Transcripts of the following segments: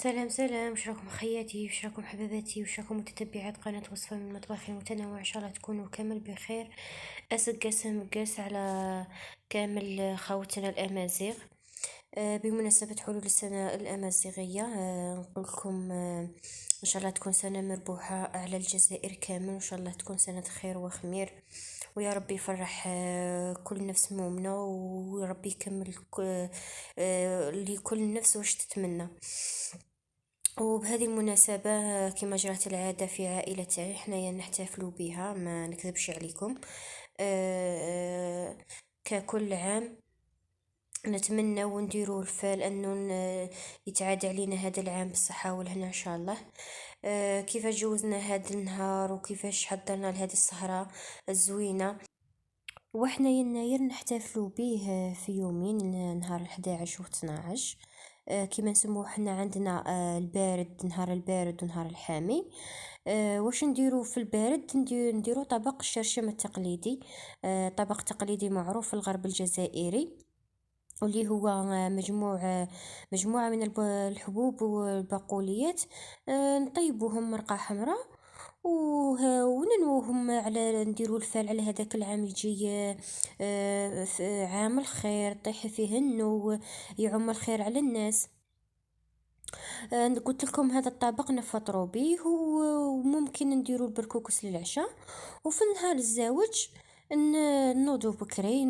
سلام سلام، وش راكم خياتي، وش راكم حبيباتي، وش راكم متتبعات قناة وصفة من المطبخ المتنوع. ان شاء الله تكونوا كامل بخير. اسد قاسم قاس على كامل خوتنا الامازيغ. بمناسبة حلول السنة الامازيغية، نقول لكم ان شاء الله تكون سنة مربوحة على الجزائر كامل، وان شاء الله تكون سنة خير وخمير، ويا ربي يفرح كل نفس مؤمنة، ويا ربي يكمل لكل نفس واش تتمنى. وبهذه المناسبة كما جرت العادة في عائلة تاعي حنايا نحتفلوا بها، ما نكذبش عليكم. ككل عام نتمنى ونديروا الفال انه يتعاد علينا هذا العام بالصحة والهنا ان شاء الله. كيفاش جوزنا هذا النهار وكيفاش حضرنا لهذه السهرة الزوينة. وإحنا يناير نحتفلوا به في يومين، نهار 11 و 12. كيما نسموه حنا عندنا البارد، نهار البارد ونهار الحامي. واش نديرو في البارد؟ نديرو طبق الشرشم التقليدي، طبق تقليدي معروف في الغرب الجزائري، واللي هو مجموعة من الحبوب والبقوليات. نطيبوهم مرقة حمراء وننوهم على نديرو الفال على هذاك العام يجي عام الخير، طيح فيه النو، يعم الخير على الناس. قلت لكم هذا الطبق نفطروا به، وممكن نديرو البركوكس للعشاء. وفي نهار الزواج نوضو بكري،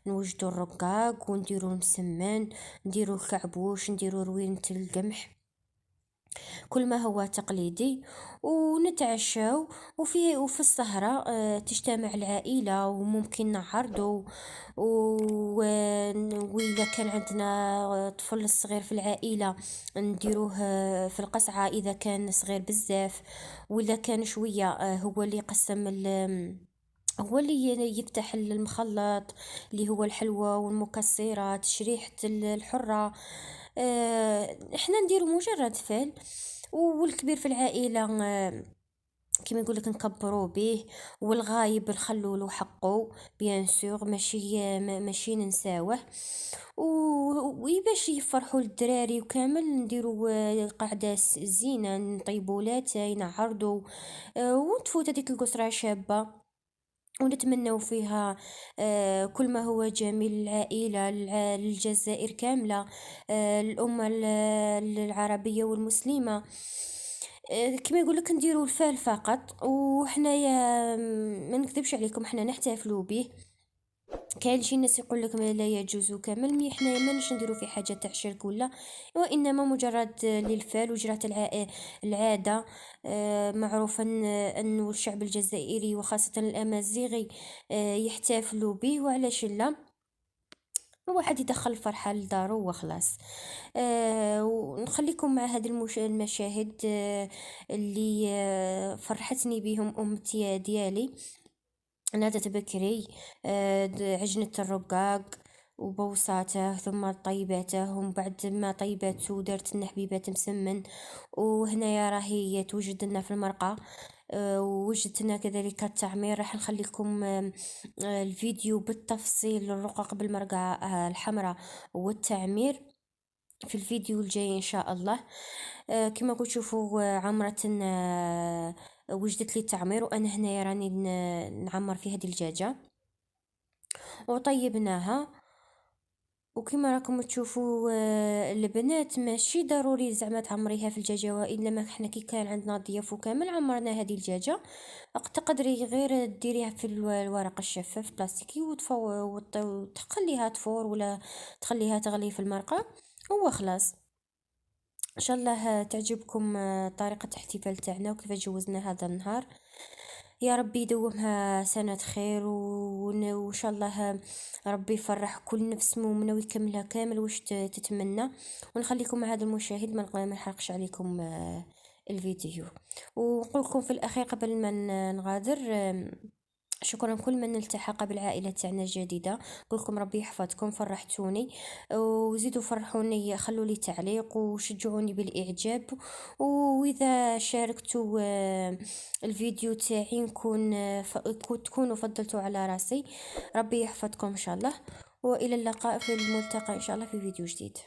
نوجدو الرقاق ونديرو المسمن، نديرو الكعبوش، نديرو روينة القمح، كل ما هو تقليدي، ونتعشاو. وفي السهرة تجتمع العائلة، وممكن نعرضو. وإذا كان عندنا طفل صغير في العائلة نديروه في القصعة إذا كان صغير بزاف، وإذا كان شوية هو اللي يقسم هو اللي يفتح المخلط اللي هو الحلوى والمكسرات، شريحة الحرة. احنا نديرو مجرد فال. والكبير في العائلة كما يقول لك نكبروا به، والغايب نخلو له حقه بيان سور، ماشي ننساوه. وباش يفرحوا الدراري وكامل نديروا قاعده زينه، نطيبوا لاتاي، نعرضوا. وتفوت هذيك القصره شابه، ونتمنوا فيها كل ما هو جميل للعائلة، للجزائر كاملة، الأمة العربية والمسلمة. كما يقول لك نديروا الفال فقط، وحنايا ما نكذبش عليكم حنا نحتفلوا به. كاين شي ناس يقول لك ما لا يجوز كامل، مي حنايا ما نش نديروا في حاجه تاع شرك ولا، وانما مجرد للفال. وجرات العاده معروفه ان الشعب الجزائري وخاصه الامازيغي يحتفلوا به، وعلاش لا، واحد يدخل الفرحة لدارو وخلاص. ونخليكم مع هذه المشاهد اللي فرحتني بهم أمتي ديالي. نادت بكري، عجنة الرقاق وبوصاته، ثم طيباته، ومن بعد ما طيباته درت لنا حبيبات مسمن. وهنايا راهي توجد لنا في المرقة. ووجدت لنا كذلك التعمير، راح نخليكم الفيديو بالتفصيل، الرقاق بالمرقة الحمراء والتعمير في الفيديو الجاي ان شاء الله. كما قلت شوفوا عمرة وجدت لي التعمير، وانا هنا راني نعمر في هذه الدجاجة وطيبناها. وكما راكم تشوفوا البنات ماشي ضروري زعما تعمريها في الدجاجه، والا ما احنا كي كان عندنا ضياف وكامل عمرنا هذه الدجاجه. تقدري غير ديريها في الورق الشفاف بلاستيكي وتخليها تفور، ولا تخليها تغلي في المرقه، هو خلاص. ان شاء الله تعجبكم طريقه الاحتفال تاعنا وكيف جوزنا هذا النهار. يا ربي يدومها سنة خير، وإن شاء الله ربي يفرح كل نفس مؤمنة ويكملها كامل واش تتمنى. ونخليكم مع هذا المشاهد، ما نحرقش عليكم الفيديو. ونقول لكم في الأخير قبل ما نغادر، شكرا كل من التحق بالعائلة تاعنا الجديدة. نقولكم ربي يحفظكم، فرحتوني، وزيدوا فرحوني، خلوا لي تعليق وشجعوني بالإعجاب. وإذا شاركتوا الفيديو تاعي تكونوا فضلتوا على راسي. ربي يحفظكم إن شاء الله، وإلى اللقاء في الملتقى إن شاء الله في فيديو جديد.